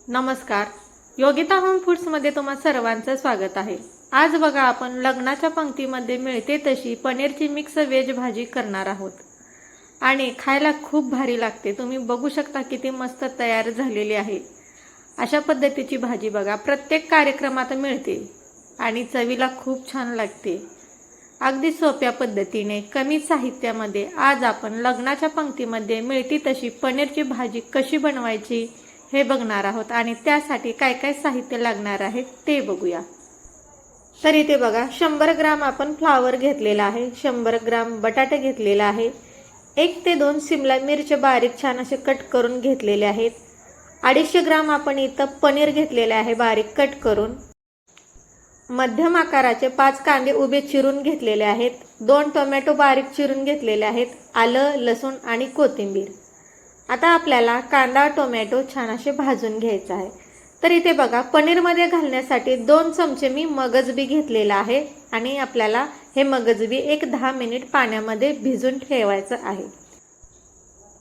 नमस्कार. योगिता होम फूड्समध्ये तुम्हा सर्वांचं स्वागत आहे. आज बघा आपण लग्नाच्या पंक्तीमध्ये मिळते तशी पनीरची मिक्स व्हेज भाजी करणार आहोत आणि खायला खूप भारी लागते. तुम्ही बघू शकता किती मस्त तयार झालेली आहे. अशा पद्धतीची भाजी बघा प्रत्येक कार्यक्रमात मिळते आणि चवीला खूप छान लागते. अगदी सोप्या पद्धतीने कमी साहित्यामध्ये आज आपण लग्नाच्या पंक्तीमध्ये मिळती तशी पनीरची भाजी कशी बनवायची हे बघणार आहोत आणि त्यासाठी काय काय साहित्य लागणार आहे ते बघूया. तर इथे बघा 100 ग्राम आपण फ्लावर घेतलेला आहे, 100 ग्राम बटाटे घेतलेला आहे, 1 ते 2 शिमला मिरची बारीक छान असे कट करून घेतलेले आहेत, 250 ग्राम आपण इथं पनीर घेतलेले आहे बारीक कट करून, मध्यम आकाराचे 5 कांदे उभे चिरून घेतलेले आहेत, 2 टोमॅटो बारीक चिरून घेतलेले आहेत, आलं लसूण आणि कोथिंबीर. आता आपल्याला कांदा टोमॅटो छान असे भाजून घ्यायचा आहे. तर इथे बघा पनीरमध्ये घालण्यासाठी 2 चमचे मी मगजबी घेतलेला आहे आणि आपल्याला हे मगजबी 10 मिनिट पाण्यामध्ये भिजून ठेवायचं आहे.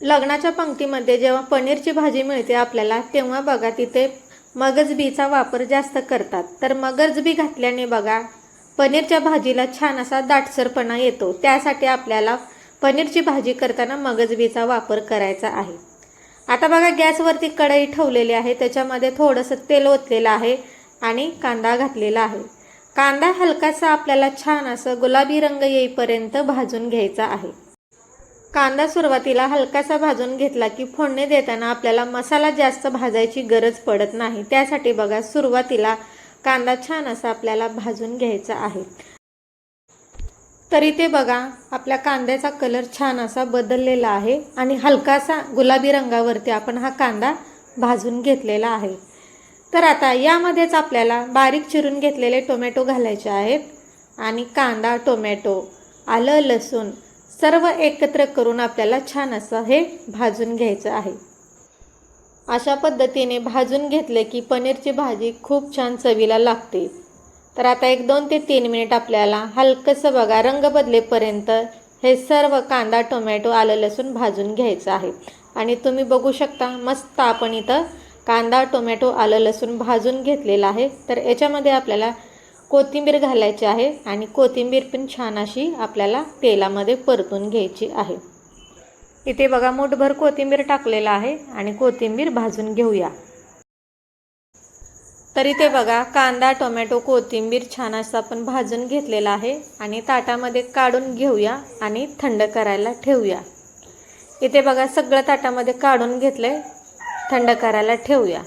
लग्नाच्या पंक्तीमध्ये जेव्हा पनीरची भाजी मिळते आपल्याला तेव्हा बघा तिथे मगजबीचा वापर जास्त करतात. तर मगजबी घातल्याने बघा पनीरच्या भाजीला छान असा दाटसरपणा येतो. त्यासाठी आपल्याला पनीरची भाजी करताना मगजबीचा वापर करायचा आहे. आता बघा गॅसवरती कढई ठेवलेली आहे, त्याच्यामध्ये थोडंसं तेल ओतलेलं आहे आणि कांदा घातलेला आहे. कांदा हलकासा आपल्याला छान असं गुलाबी रंग येईपर्यंत भाजून घ्यायचा आहे. कांदा सुरुवातीला हलकासा भाजून घेतला की फोडणी देताना आपल्याला मसाला जास्त भाजायची गरज पडत नाही. त्यासाठी बघा सुरुवातीला कांदा छान असा आपल्याला भाजून घ्यायचा आहे. तर इथे बघा आपल्या कांद्याचा कलर छान असा बदललेला आहे आणि हलकासा गुलाबी रंगावरती आपण हा कांदा भाजून घेतलेला आहे. तर आता यामध्येच आपल्याला बारीक चिरून घेतलेले टोमॅटो घालायचे आहेत आणि कांदा टोमॅटो आलं लसूण सर्व एकत्र करून आपल्याला छान असं हे भाजून घ्यायचं आहे. अशा पद्धतीने भाजून घेतले की पनीरची भाजी खूप छान चवीला लागते. तर आता 2 ते 3 मिनिट आपल्याला हलकंसं बघा रंग बदलेपर्यंत हे सर्व कांदा टोमॅटो आलं लसूण भाजून घ्यायचं आहे. आणि तुम्ही बघू शकता मस्त आपण इथं कांदा टोमॅटो आलं लसूण भाजून घेतलेला आहे. तर याच्यामध्ये आपल्याला कोथिंबीर घालायची आहे आणि कोथिंबीर पण छान अशी आपल्याला तेलामध्ये परतून घ्यायची आहे. इथे बघा मूठभर कोथिंबीर टाकलेला आहे आणि कोथिंबीर भाजून घेऊया. तर इथे बघा कांदा टोमॅटो कोथिंबीर छान असं आपण भाजून घेतलेला आहे आणि ताटामध्ये काढून घेऊया आणि थंड करायला ठेवूया. इथे बघा सगळं ताटामध्ये काढून घेतलंय, थंड करायला ठेवूया.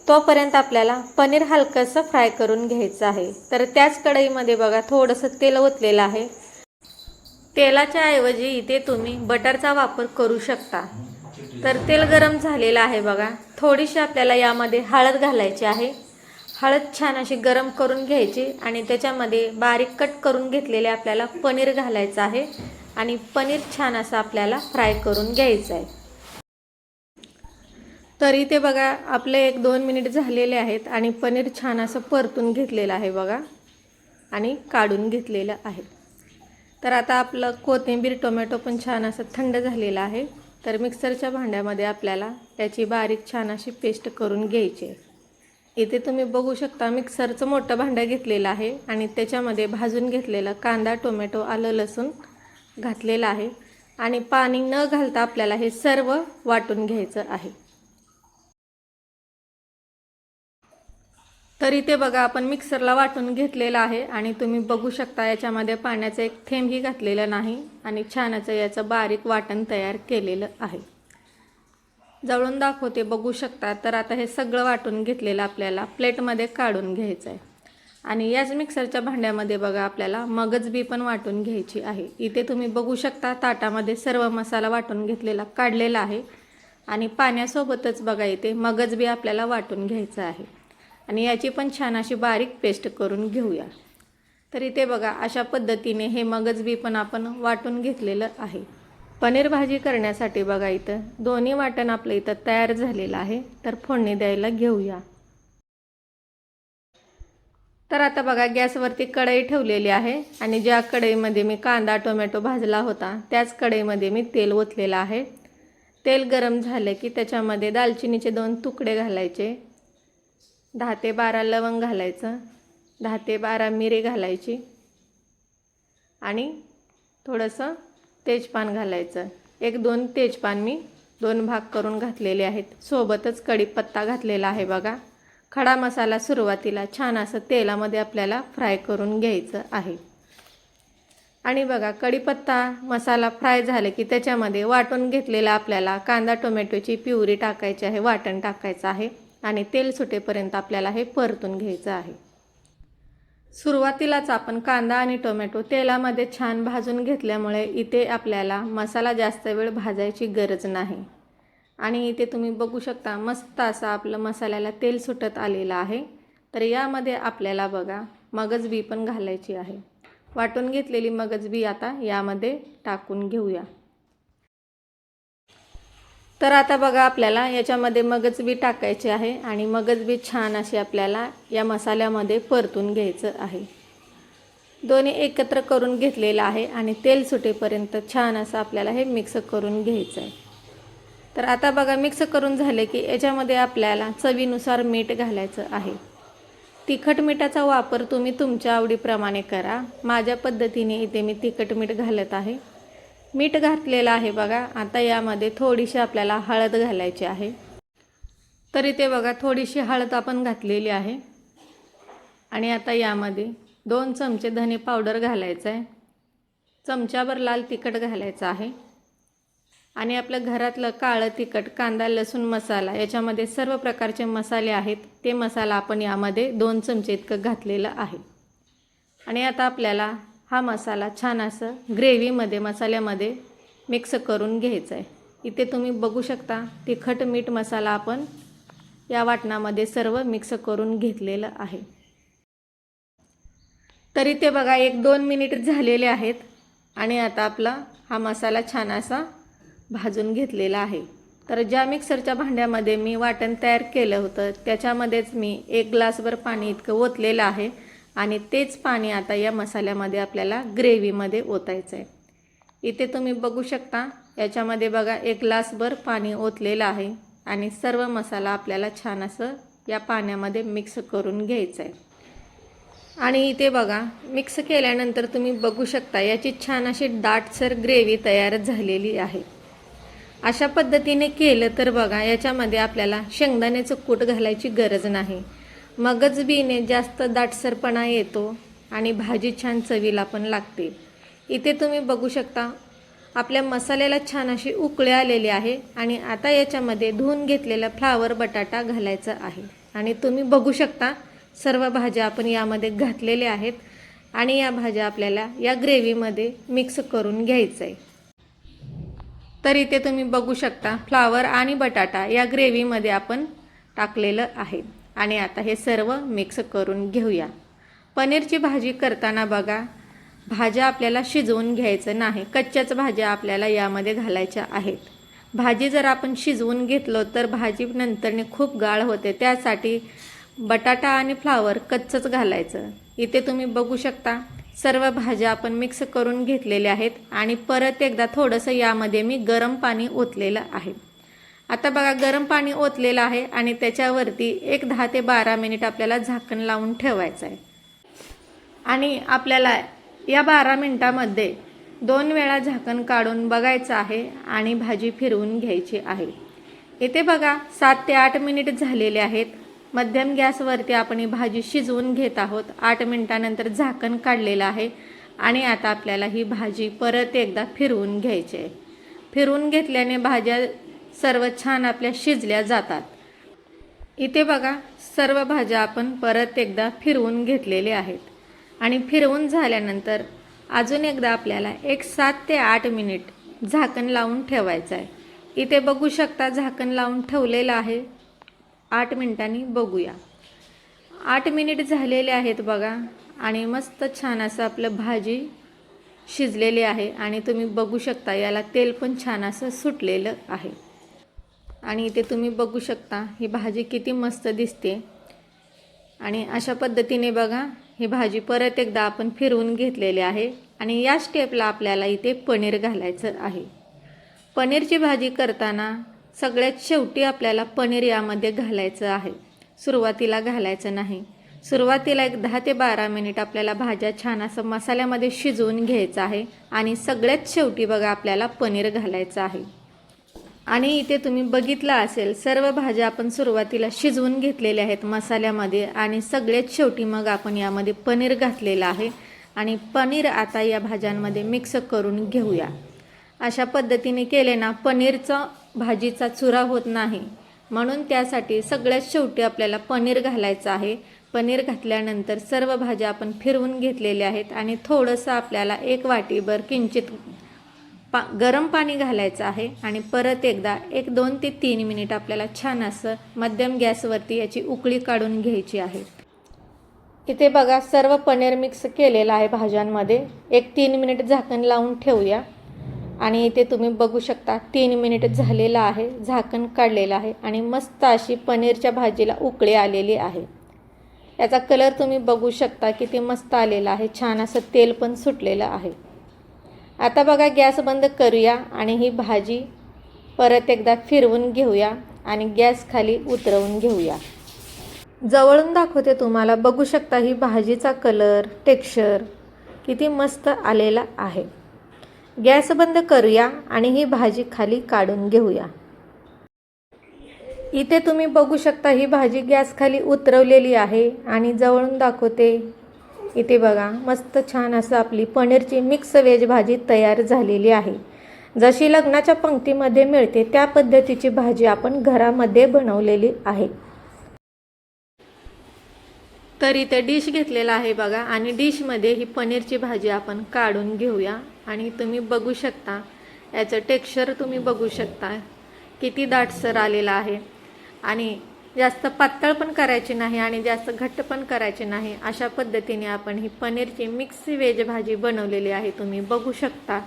तोपर्यंत आपल्याला पनीर हलकंसं फ्राय करून घ्यायचं आहे. तर त्याच कढईमध्ये बघा थोडंसं तेल ओतलेलं आहे. तेलाच्या ऐवजी इथे तुम्ही बटरचा वापर करू शकता. तर तेल गरम झालेलं आहे बघा. थोडीशी आपल्याला यामध्ये हळद घालायची आहे. हळद छान अशी गरम करून घ्यायची आणि त्याच्यामध्ये बारीक कट करून घेतलेले आपल्याला पनीर घालायचं आहे आणि पनीर छान असं आपल्याला फ्राय करून घ्यायचं आहे. तर इथे बघा आपले 1-2 मिनिट झालेले आहेत आणि पनीर छान असं परतून घेतलेलं आहे बघा आणि काढून घेतलेलं आहे. तर आता आपलं कोथिंबीर टोमॅटो पण छान असं थंड झालेलं आहे. तर मिक्सरच्या भांड्यामध्ये आपल्याला त्याची बारीक छान अशी पेस्ट करून घ्यायची आहे. इथे तुम्ही बघू शकता मिक्सरचं मोठं भांडं घेतलेलं आहे आणि त्याच्यामध्ये भाजून घेतलेला कांदा टोमॅटो आलं लसूण घातलेलं आहे आणि पाणी न घालता आपल्याला हे सर्व वाटून घ्यायचं आहे. तर इथे बघा आपण मिक्सरला वाटून घेतलेलं आहे आणि तुम्ही बघू शकता याच्यामध्ये पाण्याचं एक थेंबही घातलेलं नाही आणि छानच याचं बारीक वाटण तयार केलेलं आहे. जवळून दाखवते बघू शकता. तर आता हे सगळं वाटून घेतलेलं आपल्याला प्लेटमध्ये काढून घ्यायचं आहे आणि याच मिक्सरच्या भांड्यामध्ये बघा आपल्याला मगजबी पण वाटून घ्यायची आहे. इथे तुम्ही बघू शकता ताटामध्ये सर्व मसाला वाटून घेतलेला काढलेला आहे आणि पाण्यासोबतच बघा इथे मगजबी आपल्याला वाटून घ्यायचं आहे आणि याची पण छान अशी बारीक पेस्ट करून घेऊया. तर इथे बघा अशा पद्धतीने हे मगजबी पण आपण वाटून घेतलेलं आहे. पनीर भाजी करण्यासाठी बघा इथं दोन्ही वाटण आपलं इथं तयार झालेलं आहे. तर फोडणी द्यायला घेऊया. तर आता बघा गॅसवरती कढई ठेवलेली आहे आणि ज्या कढईमध्ये मी कांदा टोमॅटो भाजला होता त्याच कढईमध्ये मी तेल ओतलेलं आहे. तेल गरम झालं की त्याच्यामध्ये दालचिनीचे 2 तुकडे घालायचे, 10 ते 12 लवंग घालायचं, 10 ते 12 मिरी घालायची आणि थोडंसं तेजपान घालायचं. 1-2 तेजपान मी 2 भाग करून घातलेले आहेत. सोबतच कढीपत्ता घातलेला आहे बघा. खडा मसाला सुरुवातीला छान असं तेलामध्ये आपल्याला फ्राय करून घ्यायचं आहे. आणि बघा कढीपत्ता मसाला फ्राय झाले की त्याच्यामध्ये वाटून घेतलेला आपल्याला कांदा टोमॅटोची प्युरी टाकायची आहे, वाटण टाकायचं आहे आणि तेल सुटेपर्यंत आपल्याला हे परतून घ्यायचं आहे. सुरुवातीलाच आपण कांदा आणि टोमॅटो तेलामध्ये छान भाजून घेतल्यामुळे इथे आपल्याला मसाला जास्त वेळ भाजायची गरज नाही. आणि इथे तुम्ही बघू शकता मस्त असा आपलं मसाल्याला तेल सुटत आलेलं आहे. तर यामध्ये आपल्याला बघा मगजबी पण घालायची आहे. वाटून घेतलेली मगजबी आता यामध्ये टाकून घेऊया. तर आता बघा आपल्याला याच्यामध्ये मगजबी टाकायची आहे आणि मगजबी छान अशी आपल्याला या मसाल्यामध्ये परतून घ्यायचं आहे. दोन्ही एकत्र करून घेतलेलं आहे आणि तेल सुटेपर्यंत छान असं आपल्याला हे मिक्स करून घ्यायचं आहे. तर आता बघा मिक्स करून झाले की याच्यामध्ये आपल्याला चवीनुसार मीठ घालायचं आहे. तिखट मिठाचा वापर तुम्ही तुमच्या आवडीप्रमाणे करा. माझ्या पद्धतीने इथे मी तिखट मीठ घालत आहे. मीठ घातलेलं आहे बघा. आता यामध्ये थोडीशी आपल्याला हळद घालायची आहे. तर इथे बघा थोडीशी हळद आपण घातलेली आहे. आणि आता यामध्ये 2 चमचे धने पावडर घालायचं आहे. चमचाभर लाल तिखट घालायचं आहे. आणि आपलं घरातलं काळं तिखट, कांदा लसूण मसाला याच्यामध्ये सर्व प्रकारचे मसाले आहेत ते मसाला आपण यामध्ये 2 चमचे इतकं घातलेलं आहे. आणि आता आपल्याला हा मसाला छान असं ग्रेव्हीमध्ये मसाल्यामध्ये मिक्स करून घ्यायचा आहे. इथे तुम्ही बघू शकता तिखट मीठ मसाला आपण या वाटणामध्ये सर्व मिक्स करून घेतलेलं आहे. तर इथे बघा 1-2 मिनिट झालेले आहेत आणि आता आपला हा मसाला छान असा भाजून घेतलेला आहे. तर ज्या मिक्सरच्या भांड्यामध्ये मी वाटण तयार केलं होतं त्याच्यामध्येच मी 1 ग्लासभर पाणी इतकं ओतलेलं आहे आणि तेच पाणी आता या मसाल्यामध्ये आपल्याला ग्रेव्हीमध्ये ओतायचं आहे. इथे तुम्ही बघू शकता याच्यामध्ये बघा 1 ग्लासभर पाणी ओतलेलं आहे आणि सर्व मसाला आपल्याला छान असं या पाण्यामध्ये मिक्स करून घ्यायचं आहे. आणि इथे बघा मिक्स केल्यानंतर तुम्ही बघू शकता याची छान अशी दाटसर ग्रेव्ही तयार झालेली आहे. अशा पद्धतीने केलं तर बघा याच्यामध्ये आपल्याला शेंगदाण्याचं कूट घालायची गरज नाही. मगजबीने जास्त दाटसरपणा येतो आणि भाजी छान चवीला पण लागते. इथे तुम्ही बघू शकता आपल्या मसाल्याला छान अशी उकळी आलेली आहे आणि आता याच्यामध्ये धुवून घेतलेला फ्लावर बटाटा घालायचा आहे. आणि तुम्ही बघू शकता सर्व भाज्या आपण यामध्ये घातलेल्या आहेत आणि या भाज्या आपल्याला या ग्रेव्हीमध्ये मिक्स करून घ्यायचं आहे. तर इथे तुम्ही बघू शकता फ्लावर आणि बटाटा या ग्रेव्हीमध्ये आपण टाकलेलं आहे आणि आता हे सर्व मिक्स करून घेऊया. पनीरची भाजी करताना बघा भाज्या आपल्याला शिजवून घ्यायचं नाही, कच्च्याच भाज्या आपल्याला यामध्ये घालायच्या आहेत. भाजी जर आपण शिजवून घेतलो तर भाजी नंतरने खूप गाळ होते, त्यासाठी बटाटा आणि फ्लावर कच्चंच घालायचं. इथे तुम्ही बघू शकता सर्व भाज्या आपण मिक्स करून घेतलेल्या आहेत आणि परत एकदा थोडंसं यामध्ये मी गरम पाणी ओतलेलं आहे. आता बघा गरम पाणी ओतलेलं आहे आणि त्याच्यावरती 10 ते 12 मिनिट आपल्याला झाकण लावून ठेवायचं आहे. आणि आपल्याला या 12 मिनिटामध्ये 2 वेळा झाकण काढून बघायचं आहे आणि भाजी फिरवून घ्यायची आहे. इथे बघा 7 ते 8 मिनिट झालेले आहेत. मध्यम गॅसवरती आपण ही भाजी शिजवून घेत आहोत. 8 मिनिटानंतर झाकण काढलेलं आहे आणि आता आपल्याला ही भाजी परत एकदा फिरवून घ्यायची आहे. फिरवून घेतल्याने भाज्या सर्व छान आपल्या शिजल्या जातात. इथे बघा सर्व भाज्या आपण परत एकदा फिरवून घेतलेल्या आहेत आणि फिरवून झाल्यानंतर अजून एकदा आपल्याला 7 ते 8 मिनिट झाकण लावून ठेवायचं आहे. इथे बघू शकता झाकण लावून ठेवलेलं आहे. 8 मिनिटांनी बघूया. 8 मिनिट झालेले आहेत बघा आणि मस्त छान असं आपलं भाजी शिजलेली आहे आणि तुम्ही बघू शकता याला तेल पण छान असं सुटलेलं आहे. आणि इथे तुम्ही बघू शकता ही भाजी किती मस्त दिसते. आणि अशा पद्धतीने बघा ही भाजी परत एकदा आपण फिरवून घेतलेली आहे आणि या स्टेपला आपल्याला इथे पनीर घालायचं आहे. पनीरची भाजी करताना सगळ्यात शेवटी आपल्याला पनीर यामध्ये घालायचं आहे. सुरुवातीला घालायचं नाही. सुरुवातीला एक 10 ते 12 मिनिट आपल्याला भाज्या छान असं मसाल्यामध्ये शिजवून घ्यायचं आहे आणि सगळ्यात शेवटी बघा आपल्याला पनीर घालायचं आहे. आणि इथे तुम्ही बघितलं असेल सर्व भाज्या आपण सुरुवातीला शिजवून घेतलेल्या आहेत मसाल्यामध्ये आणि सगळ्यात शेवटी मग आपण यामध्ये पनीर घातलेलं आहे आणि पनीर आता या भाज्यांमध्ये मिक्स करून घेऊया. अशा पद्धतीने केले ना पनीरचा भाजीचा चुरा होत नाही, म्हणून त्यासाठी सगळ्यात शेवटी आपल्याला पनीर घालायचं आहे. पनीर घातल्यानंतर सर्व भाज्या आपण फिरवून घेतलेल्या आहेत आणि थोडंसं आपल्याला 1 वाटीभर किंचित गरम पाणी घालायचं आहे आणि परत एकदा 2 ते 3 मिनिट आपल्याला छान असं मध्यम गॅसवरती याची उकळी काढून घ्यायची आहे. इथे बघा सर्व पनीर मिक्स केलेलं आहे भाज्यांमध्ये. 3 मिनिट झाकण लावून ठेवूया आणि इथे तुम्ही बघू शकता 3 मिनिट झालेलं आहे. झाकण काढलेलं आहे आणि मस्त अशी पनीरच्या भाजीला उकळी आलेली आहे. याचा कलर तुम्ही बघू शकता किती मस्त आलेला आहे. छान असं तेल पण सुटलेलं आहे. आता बघा गॅस बंद करूया आणि ही भाजी परत एकदा फिरवून घेऊया आणि गॅस खाली उतरवून घेऊया. जवळून दाखवते तुम्हाला, बघू शकता ही भाजीचा कलर टेक्स्चर किती मस्त आलेला आहे. गॅस बंद करूया आणि ही भाजी खाली काढून घेऊया. इथे तुम्ही बघू शकता ही भाजी गॅस खाली उतरवलेली आहे आणि जवळून दाखवते. इथे बघा मस्त छान असं आपली पनीरची मिक्स व्हेज भाजी तयार झालेली आहे. जशी लग्नाच्या पंक्तीमध्ये मिळते त्या पद्धतीची भाजी आपण घरामध्ये बनवलेली आहे. तर इथे डिश घेतलेला आहे बघा आणि डिशमध्ये ही पनीरची भाजी आपण काढून घेऊया आणि तुम्ही बघू शकता याचं टेक्स्चर तुम्ही बघू शकता किती दाटसर आलेला आहे आणि जास्त पातळ पण करायची नाही आणि जास्त घट्ट पण करायची नाही. अशा पद्धतीने आपण ही पनीरची मिक्स व्हेज भाजी बनवलेली आहे, तुम्ही बघू शकता.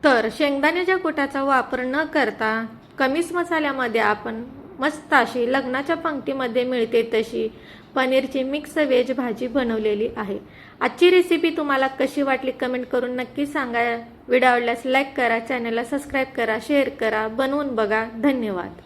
तर शेंगदाण्याच्या कुटाचा वापर न करता कमीच मसाल्यामध्ये आपण मस्त अशी लग्नाच्या पंक्तीमध्ये मिळते तशी पनीरची मिक्स व्हेज भाजी बनवलेली आहे. आजची रेसिपी तुम्हाला कशी वाटली कमेंट करून नक्की सांगा. व्हिडिओ आवडल्यास लाईक करा, चॅनलला सबस्क्राईब करा, शेअर करा, बनवून बघा. धन्यवाद.